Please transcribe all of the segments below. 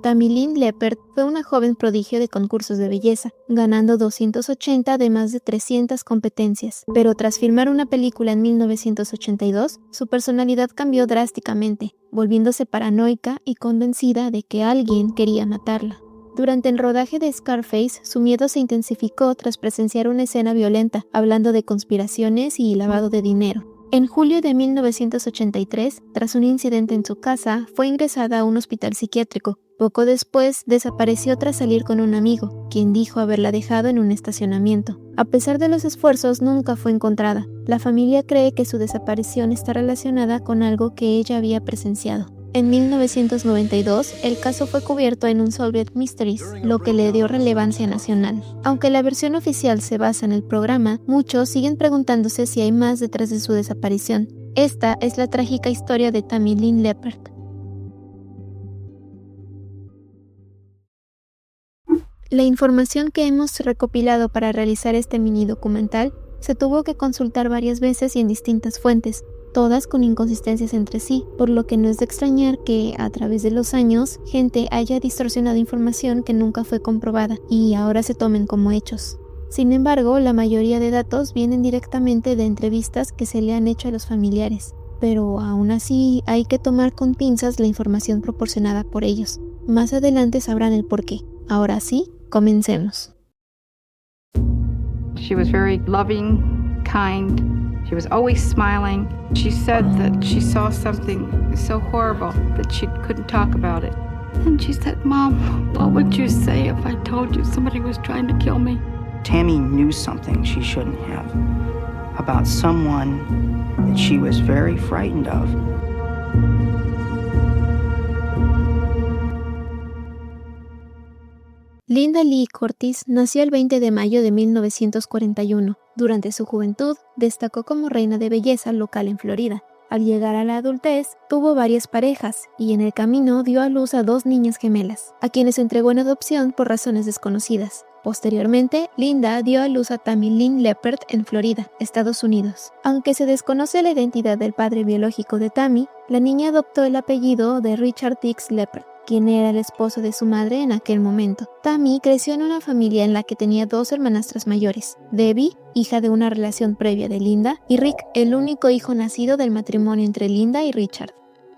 Tammy Lynn Leppert fue una joven prodigio de concursos de belleza, ganando 280 de más de 300 competencias. Pero tras filmar una película en 1982, su personalidad cambió drásticamente, volviéndose paranoica y convencida de que alguien quería matarla. Durante el rodaje de Scarface, su miedo se intensificó tras presenciar una escena violenta, hablando de conspiraciones y lavado de dinero. En julio de 1983, tras un incidente en su casa, fue ingresada a un hospital psiquiátrico. Poco después, desapareció tras salir con un amigo, quien dijo haberla dejado en un estacionamiento. A pesar de los esfuerzos, nunca fue encontrada. La familia cree que su desaparición está relacionada con algo que ella había presenciado. En 1992, el caso fue cubierto en Unsolved Mysteries, lo que le dio relevancia nacional. Aunque la versión oficial se basa en el programa, muchos siguen preguntándose si hay más detrás de su desaparición. Esta es la trágica historia de Tammy Lynn Leppert. La información que hemos recopilado para realizar este mini documental se tuvo que consultar varias veces y en distintas fuentes, todas con inconsistencias entre sí, por lo que no es de extrañar que, a través de los años, gente haya distorsionado información que nunca fue comprobada y ahora se tomen como hechos. Sin embargo, la mayoría de datos vienen directamente de entrevistas que se le han hecho a los familiares, pero aún así hay que tomar con pinzas la información proporcionada por ellos. Más adelante sabrán el porqué. Ahora sí, comencemos. She was very loving, kind. She was always smiling. She said that she saw something so horrible that she couldn't talk about it. And she said, "Mom, what would you say if I told you somebody was trying to kill me?" Tammy knew something she shouldn't have about someone that she was very frightened of. Linda Lee Curtis nació el 20 de mayo de 1941. Durante su juventud, destacó como reina de belleza local en Florida. Al llegar a la adultez, tuvo varias parejas y en el camino dio a luz a 2 niñas gemelas, a quienes entregó en adopción por razones desconocidas. Posteriormente, Linda dio a luz a Tammy Lynn Leppert en Florida, Estados Unidos. Aunque se desconoce la identidad del padre biológico de Tammy, la niña adoptó el apellido de Richard Dix Leppert, quien era el esposo de su madre en aquel momento. Tammy creció en una familia en la que tenía 2 hermanastras mayores, Debbie, hija de una relación previa de Linda, y Rick, el único hijo nacido del matrimonio entre Linda y Richard.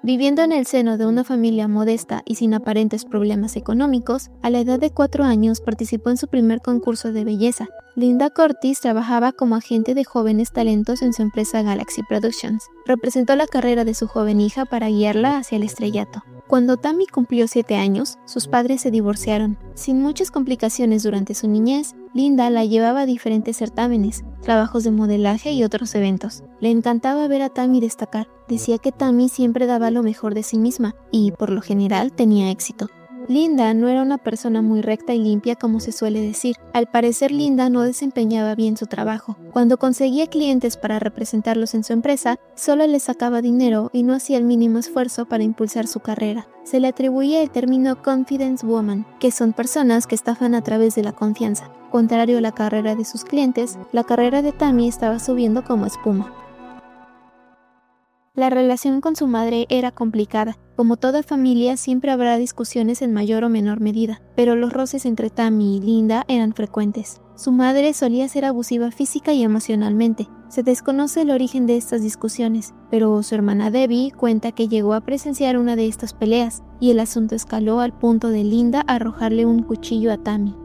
Viviendo en el seno de una familia modesta y sin aparentes problemas económicos, a la edad de 4 años participó en su primer concurso de belleza. Linda Curtis trabajaba como agente de jóvenes talentos en su empresa Galaxy Productions. Representó la carrera de su joven hija para guiarla hacia el estrellato. Cuando Tammy cumplió 7 años, sus padres se divorciaron. Sin muchas complicaciones durante su niñez, Linda la llevaba a diferentes certámenes, trabajos de modelaje y otros eventos. Le encantaba ver a Tammy destacar. Decía que Tammy siempre daba lo mejor de sí misma y, por lo general, tenía éxito. Linda no era una persona muy recta y limpia como se suele decir. Al parecer, Linda no desempeñaba bien su trabajo. Cuando conseguía clientes para representarlos en su empresa, solo les sacaba dinero y no hacía el mínimo esfuerzo para impulsar su carrera. Se le atribuía el término confidence woman, que son personas que estafan a través de la confianza. Contrario a la carrera de sus clientes, la carrera de Tammy estaba subiendo como espuma. La relación con su madre era complicada. Como toda familia, siempre habrá discusiones en mayor o menor medida, pero los roces entre Tammy y Linda eran frecuentes. Su madre solía ser abusiva física y emocionalmente. Se desconoce el origen de estas discusiones, pero su hermana Debbie cuenta que llegó a presenciar una de estas peleas, y el asunto escaló al punto de Linda arrojarle un cuchillo a Tammy.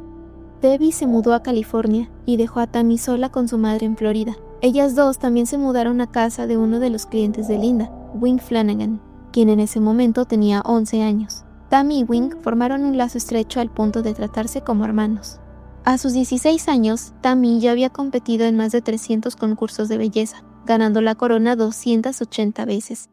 Debbie se mudó a California y dejó a Tammy sola con su madre en Florida. Ellas dos también se mudaron a casa de uno de los clientes de Linda, Wing Flanagan, quien en ese momento tenía 11 años. Tammy y Wing formaron un lazo estrecho al punto de tratarse como hermanos. A sus 16 años, Tammy ya había competido en más de 300 concursos de belleza, ganando la corona 280 veces.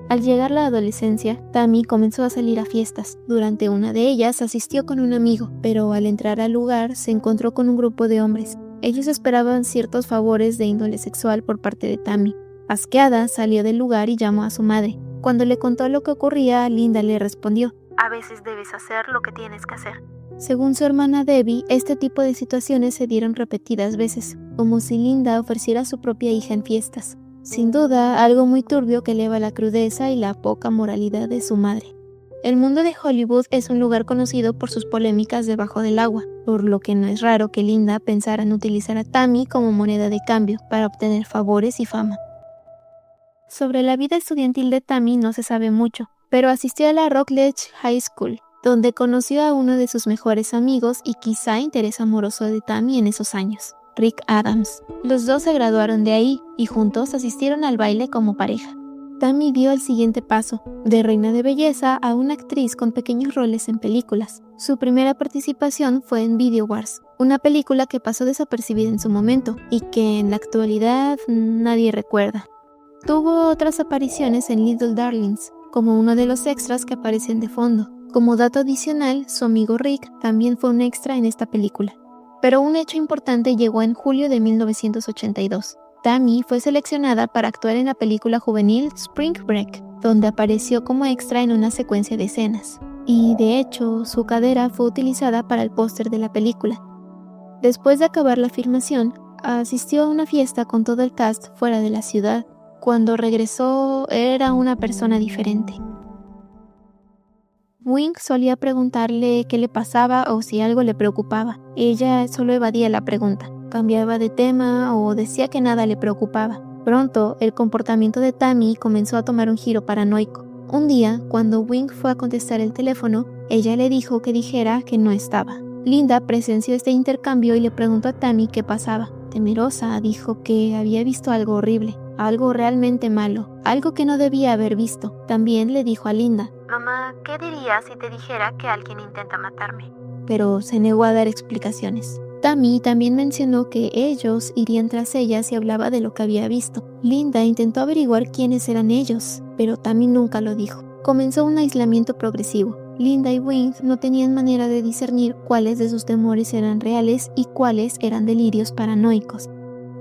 Al llegar la adolescencia, Tammy comenzó a salir a fiestas. Durante una de ellas asistió con un amigo, pero al entrar al lugar se encontró con un grupo de hombres. Ellos esperaban ciertos favores de índole sexual por parte de Tammy. Asqueada, salió del lugar y llamó a su madre. Cuando le contó lo que ocurría, Linda le respondió: "A veces debes hacer lo que tienes que hacer". Según su hermana Debbie, este tipo de situaciones se dieron repetidas veces, como si Linda ofreciera a su propia hija en fiestas. Sin duda, algo muy turbio que eleva la crudeza y la poca moralidad de su madre. El mundo de Hollywood es un lugar conocido por sus polémicas debajo del agua, por lo que no es raro que Linda pensara en utilizar a Tammy como moneda de cambio para obtener favores y fama. Sobre la vida estudiantil de Tammy no se sabe mucho, pero asistió a la Rockledge High School, donde conoció a uno de sus mejores amigos y quizá interés amoroso de Tammy en esos años, Rick Adams. Los dos se graduaron de ahí y juntos asistieron al baile como pareja. Tammy dio el siguiente paso, de reina de belleza a una actriz con pequeños roles en películas. Su primera participación fue en Video Wars, una película que pasó desapercibida en su momento y que en la actualidad nadie recuerda. Tuvo otras apariciones en Little Darlings, como uno de los extras que aparecen de fondo. Como dato adicional, su amigo Rick también fue un extra en esta película. Pero un hecho importante llegó en julio de 1982. Tammy fue seleccionada para actuar en la película juvenil Spring Break, donde apareció como extra en una secuencia de escenas. Y de hecho, su cadera fue utilizada para el póster de la película. Después de acabar la filmación, asistió a una fiesta con todo el cast fuera de la ciudad. Cuando regresó, era una persona diferente. Wink solía preguntarle qué le pasaba o si algo le preocupaba. Ella solo evadía la pregunta, cambiaba de tema o decía que nada le preocupaba. Pronto, el comportamiento de Tammy comenzó a tomar un giro paranoico. Un día, cuando Wink fue a contestar el teléfono, ella le dijo que dijera que no estaba. Linda presenció este intercambio y le preguntó a Tammy qué pasaba. Temerosa, dijo que había visto algo horrible, algo realmente malo, algo que no debía haber visto. También le dijo a Linda: Mamá, ¿qué dirías si te dijera que alguien intenta matarme? Pero se negó a dar explicaciones. Tammy también mencionó que ellos irían tras ella si hablaba de lo que había visto. Linda intentó averiguar quiénes eran ellos, pero Tammy nunca lo dijo. Comenzó un aislamiento progresivo. Linda y Wink no tenían manera de discernir cuáles de sus temores eran reales y cuáles eran delirios paranoicos.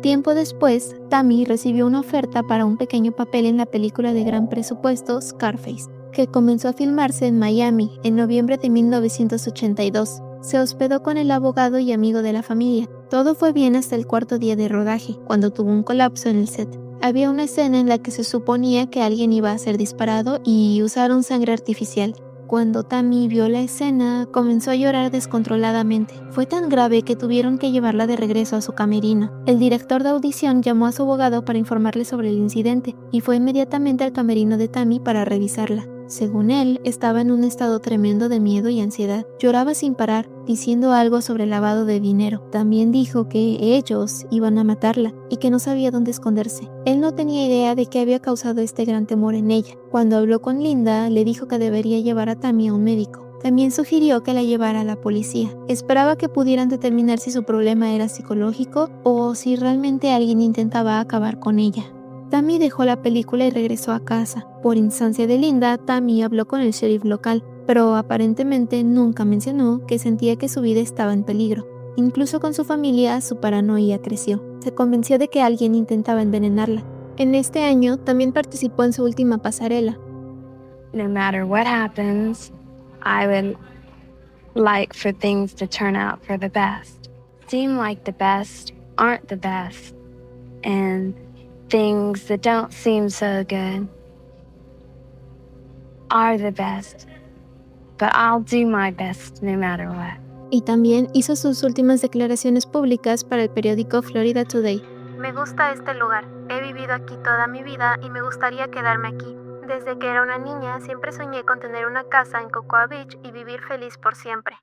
Tiempo después, Tammy recibió una oferta para un pequeño papel en la película de gran presupuesto Scarface, que comenzó a filmarse en Miami en noviembre de 1982. Se hospedó con el abogado y amigo de la familia. Todo fue bien hasta el cuarto día de rodaje, cuando tuvo un colapso en el set. Había una escena en la que se suponía que alguien iba a ser disparado y usaron sangre artificial. Cuando Tammy vio la escena, comenzó a llorar descontroladamente. Fue tan grave que tuvieron que llevarla de regreso a su camerino. El director de audición llamó a su abogado para informarle sobre el incidente y fue inmediatamente al camerino de Tammy para revisarla. Según él, estaba en un estado tremendo de miedo y ansiedad. Lloraba sin parar, diciendo algo sobre lavado de dinero. También dijo que ellos iban a matarla y que no sabía dónde esconderse. Él no tenía idea de qué había causado este gran temor en ella. Cuando habló con Linda, le dijo que debería llevar a Tammy a un médico. También sugirió que la llevara a la policía. Esperaba que pudieran determinar si su problema era psicológico o si realmente alguien intentaba acabar con ella. Tammy dejó la película y regresó a casa. Por instancia de Linda, Tammy habló con el sheriff local, pero aparentemente nunca mencionó que sentía que su vida estaba en peligro. Incluso con su familia, su paranoia creció. Se convenció de que alguien intentaba envenenarla. En este año, también participó en su última pasarela. No matter what happens, I would like for things to turn out for the best. Seem like the best aren't the best. And things that don't seem so good are the best. But I'll do my best no matter what. Y también hizo sus últimas declaraciones públicas para el periódico Florida Today. Me gusta este lugar. He vivido aquí toda mi vida y me gustaría quedarme aquí. Desde que era una niña siempre soñé con tener una casa en Cocoa Beach y vivir feliz por siempre.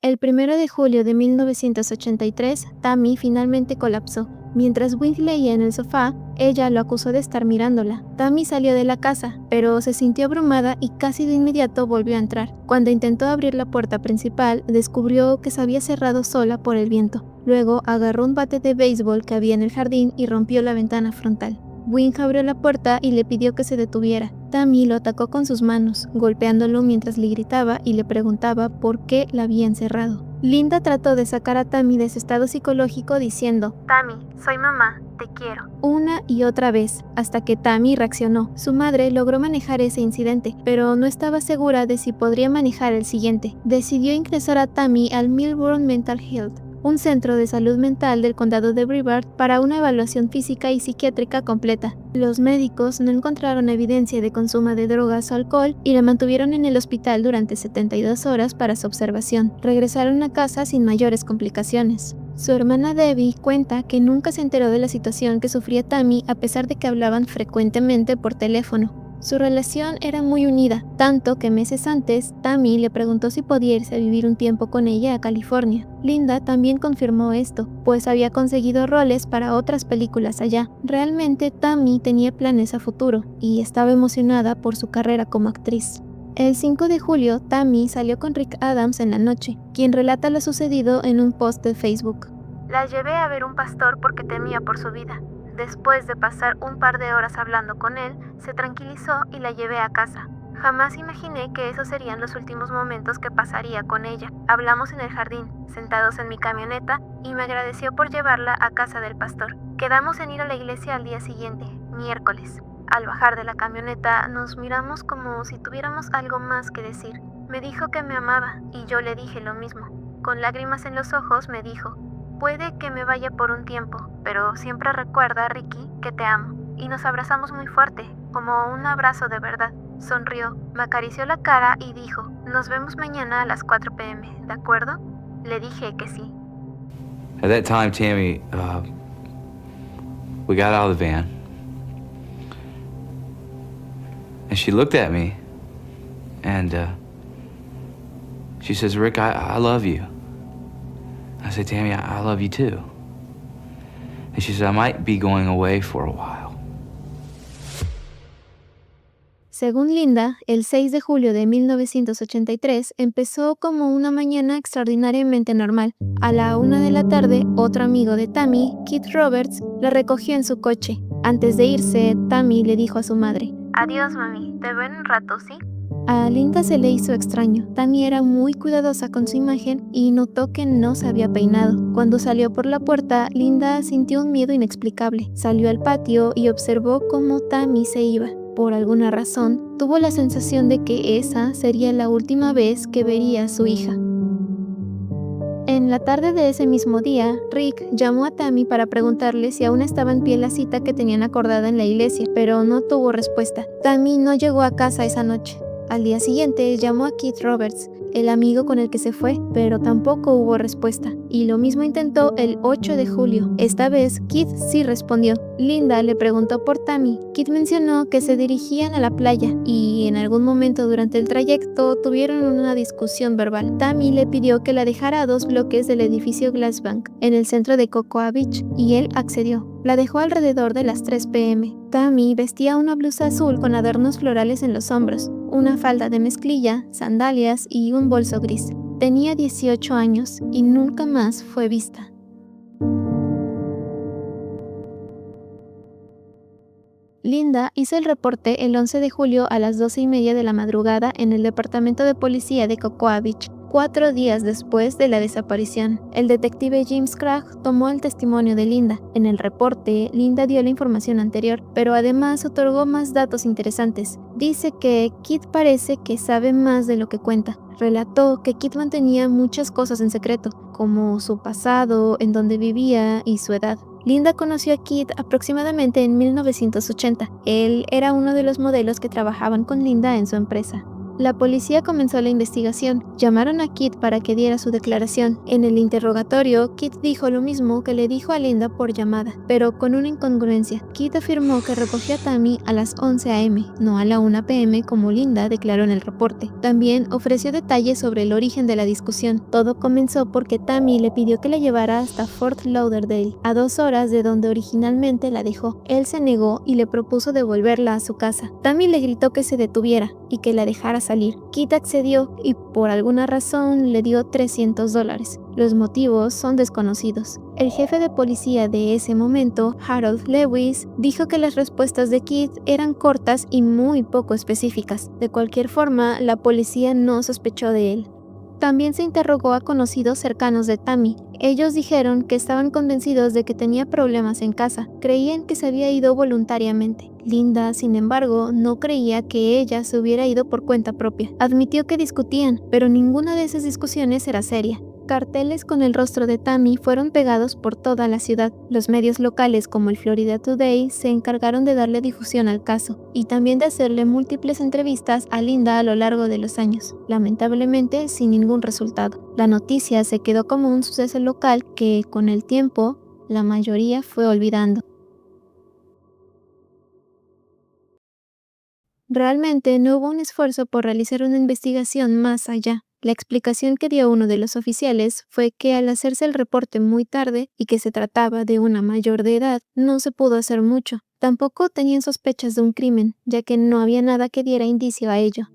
El 1 de julio de 1983, Tammy finalmente colapsó. Mientras Wink leía en el sofá, ella lo acusó de estar mirándola. Tammy salió de la casa, pero se sintió abrumada y casi de inmediato volvió a entrar. Cuando intentó abrir la puerta principal, descubrió que se había cerrado sola por el viento. Luego agarró un bate de béisbol que había en el jardín y rompió la ventana frontal. Wink abrió la puerta y le pidió que se detuviera. Tammy lo atacó con sus manos, golpeándolo mientras le gritaba y le preguntaba por qué la había encerrado. Linda trató de sacar a Tammy de ese estado psicológico diciendo: Tammy, soy mamá, te quiero. Una y otra vez, hasta que Tammy reaccionó. Su madre logró manejar ese incidente, pero no estaba segura de si podría manejar el siguiente. Decidió ingresar a Tammy al Milburn Mental Health, un centro de salud mental del condado de Brevard, para una evaluación física y psiquiátrica completa. Los médicos no encontraron evidencia de consumo de drogas o alcohol y la mantuvieron en el hospital durante 72 horas para su observación. Regresaron a casa sin mayores complicaciones. Su hermana Debbie cuenta que nunca se enteró de la situación que sufría Tammy a pesar de que hablaban frecuentemente por teléfono. Su relación era muy unida, tanto que meses antes, Tammy le preguntó si podía irse a vivir un tiempo con ella a California. Linda también confirmó esto, pues había conseguido roles para otras películas allá. Realmente Tammy tenía planes a futuro y estaba emocionada por su carrera como actriz. El 5 de julio, Tammy salió con Rick Adams en la noche, quien relata lo sucedido en un post de Facebook. La llevé a ver un pastor porque temía por su vida. Después de pasar un par de horas hablando con él, se tranquilizó y la llevé a casa. Jamás imaginé que esos serían los últimos momentos que pasaría con ella. Hablamos en el jardín, sentados en mi camioneta, y me agradeció por llevarla a casa del pastor. Quedamos en ir a la iglesia al día siguiente, miércoles. Al bajar de la camioneta, nos miramos como si tuviéramos algo más que decir. Me dijo que me amaba, y yo le dije lo mismo. Con lágrimas en los ojos me dijo: puede que me vaya por un tiempo, pero siempre recuerda, Ricky, que te amo. Y nos abrazamos muy fuerte, como un abrazo de verdad. Sonrió, me acarició la cara y dijo: nos vemos mañana a las 4 p.m., ¿de acuerdo? Le dije que sí. At that time, Tammy, we got out of the van, and she looked at me, and she says, Rick, I love you. I said, Tammy, I love you too. And she said, I might be going away for a while. Según Linda, el 6 de julio de 1983 empezó como una mañana extraordinariamente normal. A la 1 de la tarde, otro amigo de Tammy, Keith Roberts, la recogió en su coche. Antes de irse, Tammy le dijo a su madre: adiós, mami, te veo en un rato, ¿sí? A Linda se le hizo extraño. Tammy era muy cuidadosa con su imagen y notó que no se había peinado. Cuando salió por la puerta, Linda sintió un miedo inexplicable. Salió al patio y observó cómo Tammy se iba. Por alguna razón, tuvo la sensación de que esa sería la última vez que vería a su hija. En la tarde de ese mismo día, Rick llamó a Tammy para preguntarle si aún estaba en pie la cita que tenían acordada en la iglesia, pero no tuvo respuesta. Tammy no llegó a casa esa noche. Al día siguiente llamó a Keith Roberts, el amigo con el que se fue, pero tampoco hubo respuesta. Y lo mismo intentó el 8 de julio. Esta vez, Keith sí respondió. Linda le preguntó por Tammy. Keith mencionó que se dirigían a la playa y en algún momento durante el trayecto tuvieron una discusión verbal. Tammy le pidió que la dejara a 2 bloques del edificio Glassbank, en el centro de Cocoa Beach, y él accedió. La dejó alrededor de las 3 p.m. Tammy vestía una blusa azul con adornos florales en los hombros, una falda de mezclilla, sandalias y un bolso gris. Tenía 18 años y nunca más fue vista. Linda hizo el reporte el 11 de julio a las 12:30 de la madrugada en el departamento de policía de Cocoa Beach, 4 días después de la desaparición. El detective James Craig tomó el testimonio de Linda. En el reporte, Linda dio la información anterior, pero además otorgó más datos interesantes. Dice que Keith parece que sabe más de lo que cuenta. Relató que Keith mantenía muchas cosas en secreto, como su pasado, en dónde vivía y su edad. Linda conoció a Keith aproximadamente en 1980. Él era uno de los modelos que trabajaban con Linda en su empresa. La policía comenzó la investigación. Llamaron a Keith para que diera su declaración. En el interrogatorio, Keith dijo lo mismo que le dijo a Linda por llamada, pero con una incongruencia. Keith afirmó que recogió a Tammy a las 11 a.m., no a la 1 p.m. como Linda declaró en el reporte. También ofreció detalles sobre el origen de la discusión. Todo comenzó porque Tammy le pidió que la llevara hasta Fort Lauderdale, a 2 horas de donde originalmente la dejó. Él se negó y le propuso devolverla a su casa. Tammy le gritó que se detuviera y que la dejara salir. Keith accedió y por alguna razón le dio $300. Los motivos son desconocidos. El jefe de policía de ese momento, Harold Lewis, dijo que las respuestas de Keith eran cortas y muy poco específicas. De cualquier forma, la policía no sospechó de él. También se interrogó a conocidos cercanos de Tammy. Ellos dijeron que estaban convencidos de que tenía problemas en casa. Creían que se había ido voluntariamente. Linda, sin embargo, no creía que ella se hubiera ido por cuenta propia. Admitió que discutían, pero ninguna de esas discusiones era seria. Carteles con el rostro de Tammy fueron pegados por toda la ciudad. Los medios locales como el Florida Today se encargaron de darle difusión al caso y también de hacerle múltiples entrevistas a Linda a lo largo de los años, lamentablemente sin ningún resultado. La noticia se quedó como un suceso local que, con el tiempo, la mayoría fue olvidando. Realmente no hubo un esfuerzo por realizar una investigación más allá. La explicación que dio uno de los oficiales fue que al hacerse el reporte muy tarde y que se trataba de una mayor de edad, no se pudo hacer mucho. Tampoco tenían sospechas de un crimen, ya que no había nada que diera indicio a ello.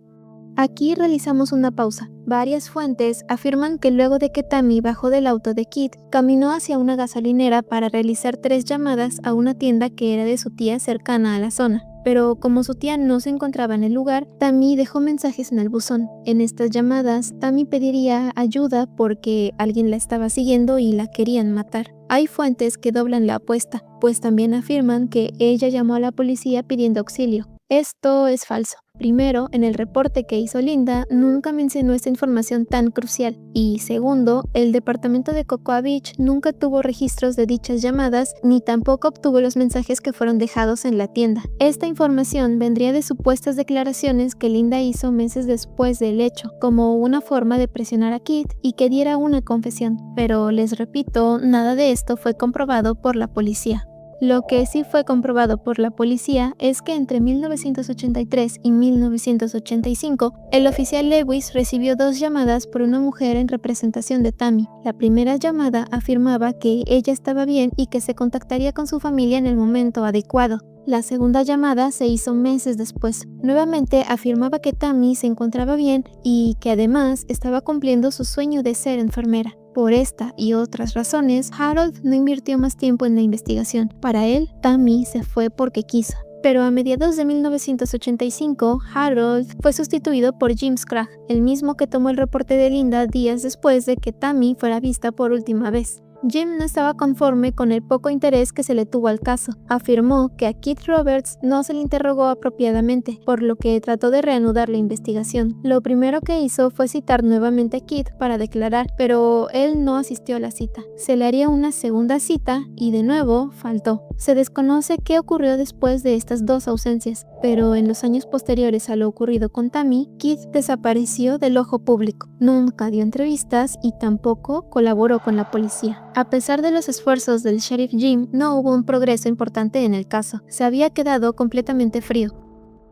Aquí realizamos una pausa. Varias fuentes afirman que luego de que Tammy bajó del auto de Kit, caminó hacia una gasolinera para realizar 3 llamadas a una tienda que era de su tía cercana a la zona. Pero como su tía no se encontraba en el lugar, Tammy dejó mensajes en el buzón. En estas llamadas, Tammy pediría ayuda porque alguien la estaba siguiendo y la querían matar. Hay fuentes que doblan la apuesta, pues también afirman que ella llamó a la policía pidiendo auxilio. Esto es falso. Primero, en el reporte que hizo Linda, nunca mencionó esta información tan crucial. Y segundo, el departamento de Cocoa Beach nunca tuvo registros de dichas llamadas, ni tampoco obtuvo los mensajes que fueron dejados en la tienda. Esta información vendría de supuestas declaraciones que Linda hizo meses después del hecho, como una forma de presionar a Kit y que diera una confesión. Pero les repito, nada de esto fue comprobado por la policía. Lo que sí fue comprobado por la policía es que entre 1983 y 1985, el oficial Lewis recibió 2 llamadas por una mujer en representación de Tammy. La primera llamada afirmaba que ella estaba bien y que se contactaría con su familia en el momento adecuado. La segunda llamada se hizo meses después. Nuevamente afirmaba que Tammy se encontraba bien y que además estaba cumpliendo su sueño de ser enfermera. Por esta y otras razones, Harold no invirtió más tiempo en la investigación. Para él, Tammy se fue porque quiso. Pero a mediados de 1985, Harold fue sustituido por Jim Scragg, el mismo que tomó el reporte de Linda días después de que Tammy fuera vista por última vez. Jim no estaba conforme con el poco interés que se le tuvo al caso. Afirmó que a Kit Roberts no se le interrogó apropiadamente, por lo que trató de reanudar la investigación. Lo primero que hizo fue citar nuevamente a Kit para declarar, pero él no asistió a la cita. Se le haría una segunda cita y de nuevo faltó. Se desconoce qué ocurrió después de estas 2 ausencias, pero en los años posteriores a lo ocurrido con Tammy, Kit desapareció del ojo público. Nunca dio entrevistas y tampoco colaboró con la policía. A pesar de los esfuerzos del sheriff Jim, no hubo un progreso importante en el caso. Se había quedado completamente frío.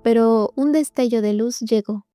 Pero un destello de luz llegó.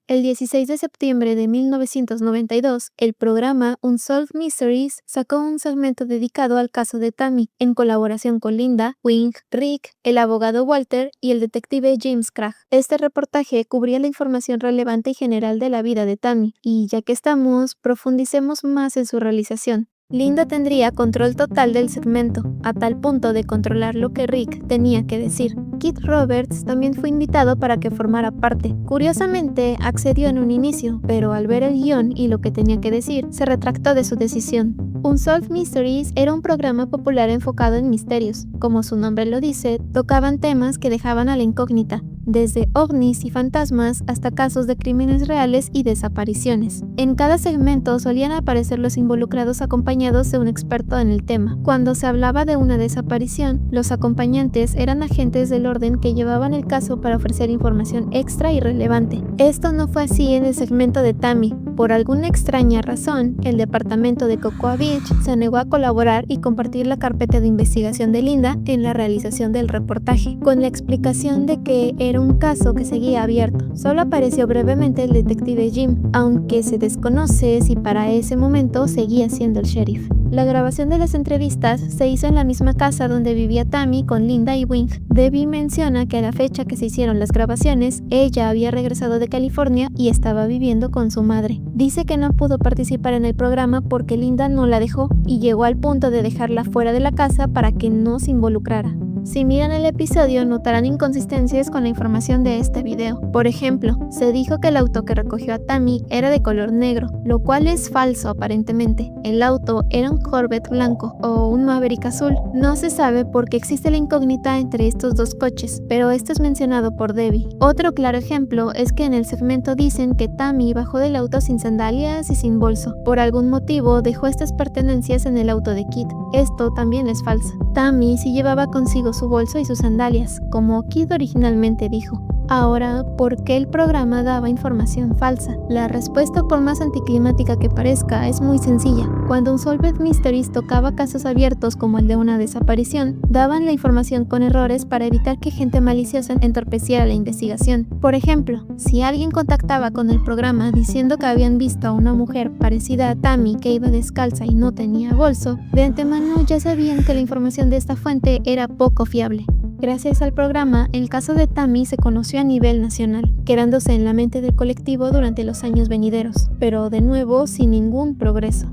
El 16 de septiembre de 1992, el programa Unsolved Mysteries sacó un segmento dedicado al caso de Tammy, en colaboración con Linda, Wing, Rick, el abogado Walter y el detective Jim Scragg. Este reportaje cubría la información relevante y general de la vida de Tammy, y ya que estamos, profundicemos más en su realización. Linda tendría control total del segmento, a tal punto de controlar lo que Rick tenía que decir. Kit Roberts también fue invitado para que formara parte. Curiosamente, accedió en un inicio, pero al ver el guión y lo que tenía que decir, se retractó de su decisión. Unsolved Mysteries era un programa popular enfocado en misterios. Como su nombre lo dice, tocaban temas que dejaban a la incógnita, desde ovnis y fantasmas hasta casos de crímenes reales y desapariciones. En cada segmento solían aparecer los involucrados acompañados de un experto en el tema. Cuando se hablaba de una desaparición, los acompañantes eran agentes del orden que llevaban el caso para ofrecer información extra y relevante. Esto no fue así en el segmento de Tammy. Por alguna extraña razón, el departamento de Cocoa Beach se negó a colaborar y compartir la carpeta de investigación de Linda en la realización del reportaje, con la explicación de que era un caso que seguía abierto. Solo apareció brevemente el detective Jim, aunque se desconoce si para ese momento seguía siendo el sheriff. La grabación de las entrevistas se hizo en la misma casa donde vivía Tammy con Linda y Wing. Debbie menciona que a la fecha que se hicieron las grabaciones, ella había regresado de California y estaba viviendo con su madre. Dice que no pudo participar en el programa porque Linda no la dejó y llegó al punto de dejarla fuera de la casa para que no se involucrara. Si miran el episodio, notarán inconsistencias con la información de este video. Por ejemplo, se dijo que el auto que recogió a Tammy era de color negro, lo cual es falso aparentemente. El auto era un Corvette blanco o un Maverick azul. No se sabe por qué existe la incógnita entre estos dos coches, pero esto es mencionado por Debbie. Otro claro ejemplo es que en el segmento dicen que Tammy bajó del auto sin sandalias y sin bolso. Por algún motivo dejó estas pertenencias en el auto de Kit. Esto también es falso. Tammy sí llevaba consigo su bolso y sus sandalias, como Kit originalmente dijo. Ahora, ¿por qué el programa daba información falsa? La respuesta, por más anticlimática que parezca, es muy sencilla. Cuando Unsolved Mysteries tocaba casos abiertos como el de una desaparición, daban la información con errores para evitar que gente maliciosa entorpeciera la investigación. Por ejemplo, si alguien contactaba con el programa diciendo que habían visto a una mujer parecida a Tammy que iba descalza y no tenía bolso, de antemano ya sabían que la información de esta fuente era poco fiable. Gracias al programa, el caso de Tammy se conoció a nivel nacional, quedándose en la mente del colectivo durante los años venideros, pero de nuevo sin ningún progreso.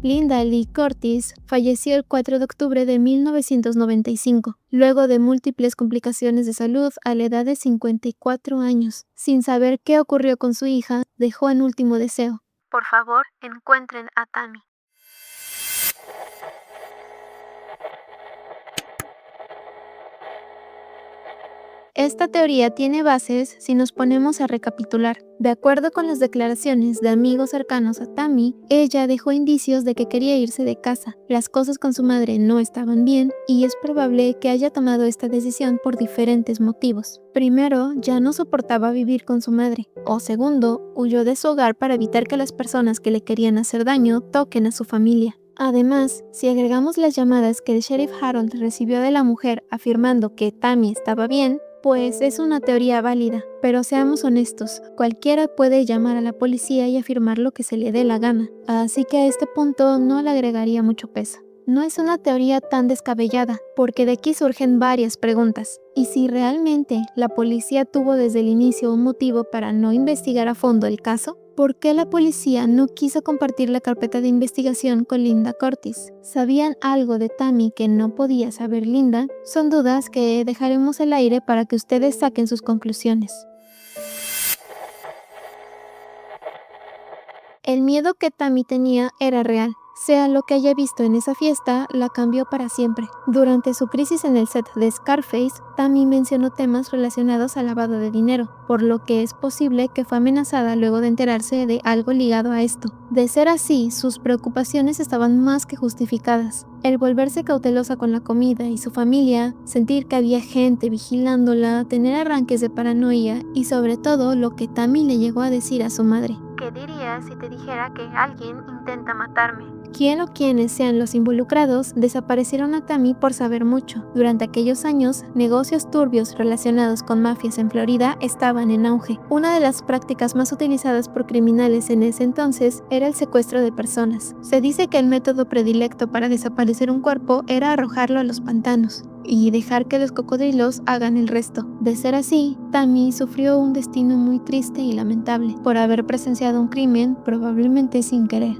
Linda Lee Curtis falleció el 4 de octubre de 1995, luego de múltiples complicaciones de salud a la edad de 54 años. Sin saber qué ocurrió con su hija, dejó un último deseo. Por favor, encuentren a Tammy. Esta teoría tiene bases si nos ponemos a recapitular. De acuerdo con las declaraciones de amigos cercanos a Tammy, ella dejó indicios de que quería irse de casa. Las cosas con su madre no estaban bien y es probable que haya tomado esta decisión por diferentes motivos. Primero, ya no soportaba vivir con su madre. O segundo, huyó de su hogar para evitar que las personas que le querían hacer daño toquen a su familia. Además, si agregamos las llamadas que el sheriff Harold recibió de la mujer afirmando que Tammy estaba bien, pues es una teoría válida, pero seamos honestos, cualquiera puede llamar a la policía y afirmar lo que se le dé la gana, así que a este punto no le agregaría mucho peso. No es una teoría tan descabellada, porque de aquí surgen varias preguntas. ¿Y si realmente la policía tuvo desde el inicio un motivo para no investigar a fondo el caso? ¿Por qué la policía no quiso compartir la carpeta de investigación con Linda Curtis? ¿Sabían algo de Tammy que no podía saber Linda? Son dudas que dejaremos al aire para que ustedes saquen sus conclusiones. El miedo que Tammy tenía era real. Sea lo que haya visto en esa fiesta, la cambió para siempre. Durante su crisis en el set de Scarface, Tammy mencionó temas relacionados al lavado de dinero, por lo que es posible que fue amenazada luego de enterarse de algo ligado a esto. De ser así, sus preocupaciones estaban más que justificadas. El volverse cautelosa con la comida y su familia, sentir que había gente vigilándola, tener arranques de paranoia y sobre todo lo que Tammy le llegó a decir a su madre. ¿Qué dirías si te dijera que alguien intenta matarme? Quién o quienes sean los involucrados desaparecieron a Tammy por saber mucho. Durante aquellos años, negocios turbios relacionados con mafias en Florida estaban en auge. Una de las prácticas más utilizadas por criminales en ese entonces era el secuestro de personas. Se dice que el método predilecto para desaparecer un cuerpo era arrojarlo a los pantanos y dejar que los cocodrilos hagan el resto. De ser así, Tammy sufrió un destino muy triste y lamentable por haber presenciado un crimen probablemente sin querer.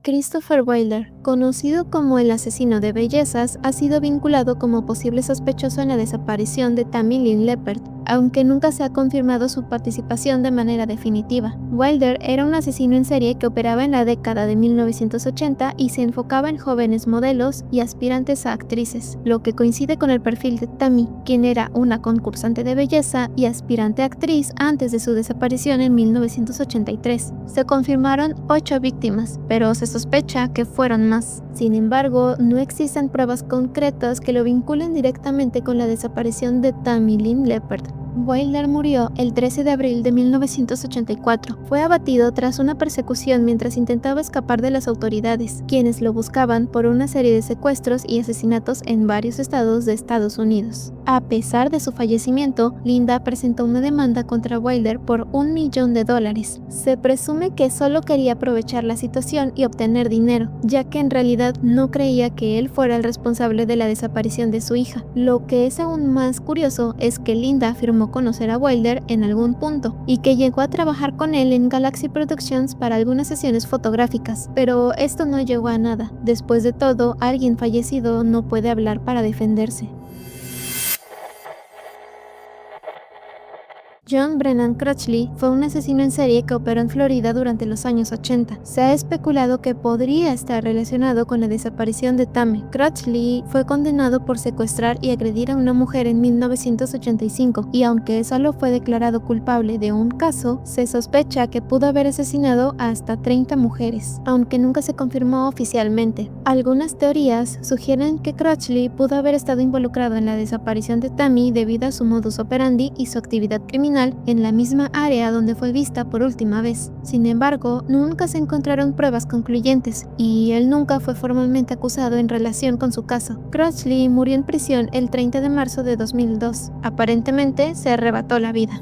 Christopher Wilder, conocido como el asesino de bellezas, ha sido vinculado como posible sospechoso en la desaparición de Tammy Lynn Leppert, aunque nunca se ha confirmado su participación de manera definitiva. Wilder era un asesino en serie que operaba en la década de 1980 y se enfocaba en jóvenes modelos y aspirantes a actrices, lo que coincide con el perfil de Tammy, quien era una concursante de belleza y aspirante a actriz antes de su desaparición en 1983. Se confirmaron 8 víctimas, pero se sospecha que fueron más. Sin embargo, no existen pruebas concretas que lo vinculen directamente con la desaparición de Tammy Lynn Leppert. Wilder murió el 13 de abril de 1984. Fue abatido tras una persecución mientras intentaba escapar de las autoridades, quienes lo buscaban por una serie de secuestros y asesinatos en varios estados de Estados Unidos. A pesar de su fallecimiento, Linda presentó una demanda contra Wilder por $1 millón. Se presume que solo quería aprovechar la situación y obtener dinero, ya que en realidad no creía que él fuera el responsable de la desaparición de su hija. Lo que es aún más curioso es que Linda afirmó afirmó conocer a Wilder en algún punto y que llegó a trabajar con él en Galaxy Productions para algunas sesiones fotográficas, pero esto no llegó a nada. Después de todo, alguien fallecido no puede hablar para defenderse. John Brennan Crutchley fue un asesino en serie que operó en Florida durante los años 80. Se ha especulado que podría estar relacionado con la desaparición de Tammy. Crutchley fue condenado por secuestrar y agredir a una mujer en 1985, y aunque solo fue declarado culpable de un caso, se sospecha que pudo haber asesinado a hasta 30 mujeres, aunque nunca se confirmó oficialmente. Algunas teorías sugieren que Crutchley pudo haber estado involucrado en la desaparición de Tammy debido a su modus operandi y su actividad criminal en la misma área donde fue vista por última vez. Sin embargo, nunca se encontraron pruebas concluyentes y él nunca fue formalmente acusado en relación con su caso. Crutchley murió en prisión el 30 de marzo de 2002. Aparentemente se arrebató la vida.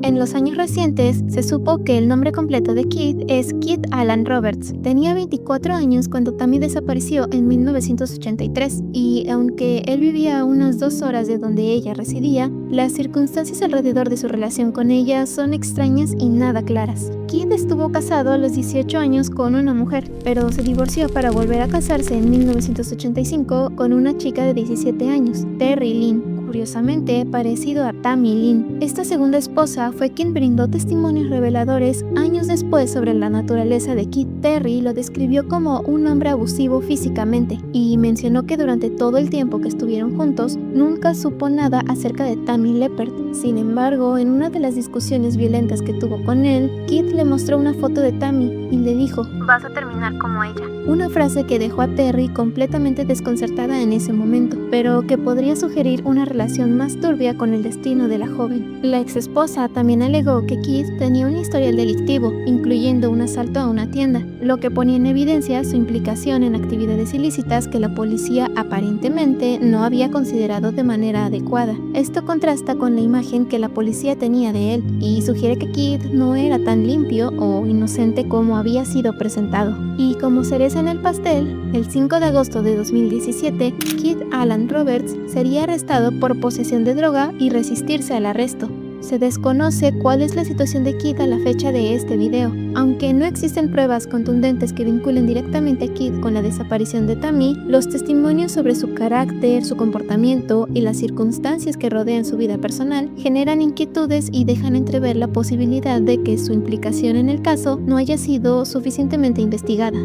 En los años recientes, se supo que el nombre completo de Keith es Keith Alan Roberts. Tenía 24 años cuando Tammy desapareció en 1983, y aunque él vivía a unas 2 horas de donde ella residía, las circunstancias alrededor de su relación con ella son extrañas y nada claras. Keith estuvo casado a los 18 años con una mujer, pero se divorció para volver a casarse en 1985 con una chica de 17 años, Terry Lynn, curiosamente parecido a Tammy Lynn. Esta segunda esposa fue quien brindó testimonios reveladores años después sobre la naturaleza de Keith. Terry lo describió como un hombre abusivo físicamente y mencionó que durante todo el tiempo que estuvieron juntos nunca supo nada acerca de Tammy Leppert. Sin embargo, en una de las discusiones violentas que tuvo con él, Keith le mostró una foto de Tammy y le dijo: "Vas a terminar como ella". Una frase que dejó a Terry completamente desconcertada en ese momento, pero que podría sugerir una relación más turbia con el destino de la joven. La exesposa también alegó que Keith tenía un historial delictivo, incluyendo un asalto a una tienda, lo que ponía en evidencia su implicación en actividades ilícitas que la policía aparentemente no había considerado de manera adecuada. Esto contrasta con la imagen que la policía tenía de él y sugiere que Keith no era tan limpio o inocente como había sido presentado. Y como cereza en el pastel, el 5 de agosto de 2017, Keith Alan Roberts sería arrestado por posesión de droga y resistirse al arresto. Se desconoce cuál es la situación de Keith a la fecha de este video. Aunque no existen pruebas contundentes que vinculen directamente a Keith con la desaparición de Tammy, los testimonios sobre su carácter, su comportamiento y las circunstancias que rodean su vida personal generan inquietudes y dejan entrever la posibilidad de que su implicación en el caso no haya sido suficientemente investigada.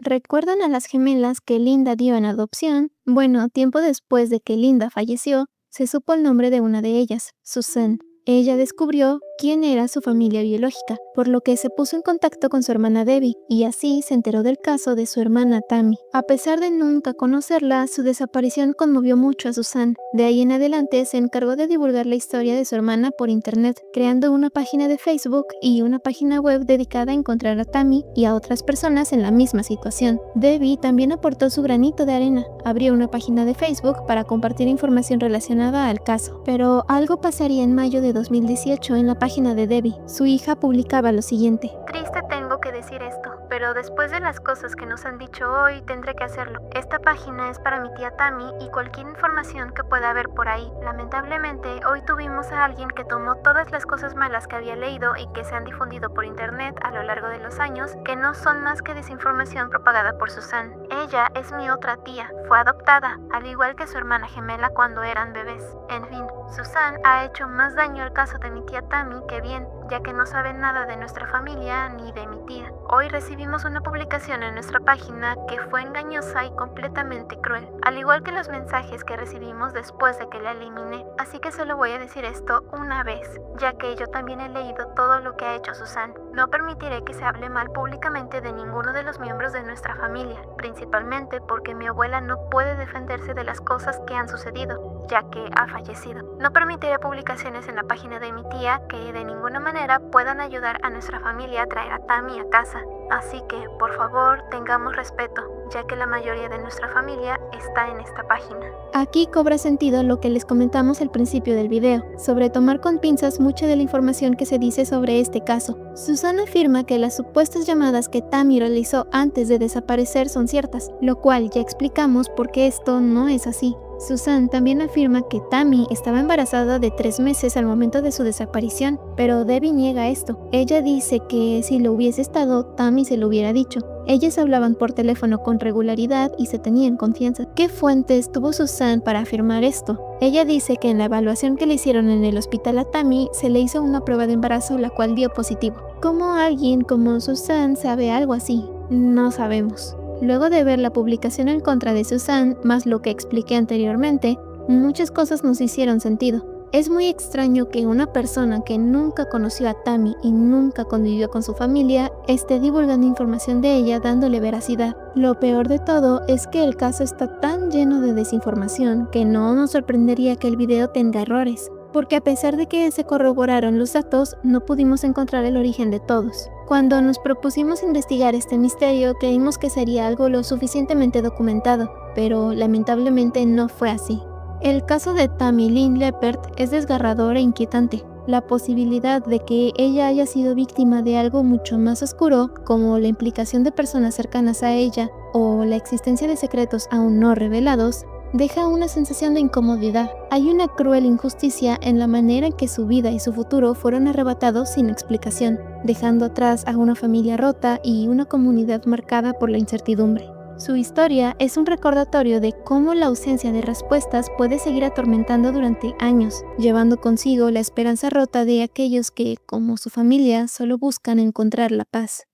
¿Recuerdan a las gemelas que Linda dio en adopción? Bueno, tiempo después de que Linda falleció, se supo el nombre de una de ellas, Susan. Ella descubrió quién era su familia biológica, por lo que se puso en contacto con su hermana Debbie, y así se enteró del caso de su hermana Tammy. A pesar de nunca conocerla, su desaparición conmovió mucho a Susan. De ahí en adelante se encargó de divulgar la historia de su hermana por internet, creando una página de Facebook y una página web dedicada a encontrar a Tammy y a otras personas en la misma situación. Debbie también aportó su granito de arena, abrió una página de Facebook para compartir información relacionada al caso. Pero algo pasaría en mayo de 2018 en la página de Debbie. Su hija publicaba lo siguiente: "Triste tengo que decir esto, pero después de las cosas que nos han dicho hoy, tendré que hacerlo. Esta página es para mi tía Tammy y cualquier información que pueda haber por ahí. Lamentablemente, hoy tuvimos a alguien que tomó todas las cosas malas que había leído y que se han difundido por internet a lo largo de los años, que no son más que desinformación propagada por Susan. Ella es mi otra tía, fue adoptada, al igual que su hermana gemela cuando eran bebés. En fin, Susan ha hecho más daño al caso de mi tía Tammy que bien, ya que no sabe nada de nuestra familia ni de mi tía. Hoy recibimos una publicación en nuestra página que fue engañosa y completamente cruel, al igual que los mensajes que recibimos después de que la eliminé. Así que solo voy a decir esto una vez, ya que yo también he leído todo lo que ha hecho Susan. No permitiré que se hable mal públicamente de ninguno de los miembros de nuestra familia, principalmente porque mi abuela no puede defenderse de las cosas que han sucedido. ya que ha fallecido. No permitiré publicaciones en la página de mi tía que de ninguna manera puedan ayudar a nuestra familia a traer a Tammy a casa. Así que, por favor, tengamos respeto, ya que la mayoría de nuestra familia está en esta página. Aquí cobra sentido lo que les comentamos al principio del video, sobre tomar con pinzas mucha de la información que se dice sobre este caso. Susan afirma que las supuestas llamadas que Tammy realizó antes de desaparecer son ciertas, lo cual ya explicamos por qué esto no es así. Susan también afirma que Tammy estaba embarazada de 3 meses al momento de su desaparición, pero Debbie niega esto. Ella dice que si lo hubiese estado, Tammy se lo hubiera dicho. Ellas hablaban por teléfono con regularidad y se tenían confianza. ¿Qué fuentes tuvo Susan para afirmar esto? Ella dice que en la evaluación que le hicieron en el hospital a Tammy se le hizo una prueba de embarazo la cual dio positivo. ¿Cómo alguien como Susan sabe algo así? No sabemos. Luego de ver la publicación en contra de Susan, más lo que expliqué anteriormente, muchas cosas nos hicieron sentido. Es muy extraño que una persona que nunca conoció a Tammy y nunca convivió con su familia esté divulgando información de ella dándole veracidad. Lo peor de todo es que el caso está tan lleno de desinformación que no nos sorprendería que el video tenga errores, porque a pesar de que se corroboraron los datos, no pudimos encontrar el origen de todos. Cuando nos propusimos investigar este misterio, creímos que sería algo lo suficientemente documentado, pero lamentablemente no fue así. El caso de Tammy Lynn Leppert es desgarrador e inquietante. La posibilidad de que ella haya sido víctima de algo mucho más oscuro, como la implicación de personas cercanas a ella o la existencia de secretos aún no revelados, deja una sensación de incomodidad. Hay una cruel injusticia en la manera en que su vida y su futuro fueron arrebatados sin explicación, dejando atrás a una familia rota y una comunidad marcada por la incertidumbre. Su historia es un recordatorio de cómo la ausencia de respuestas puede seguir atormentando durante años, llevando consigo la esperanza rota de aquellos que, como su familia, solo buscan encontrar la paz.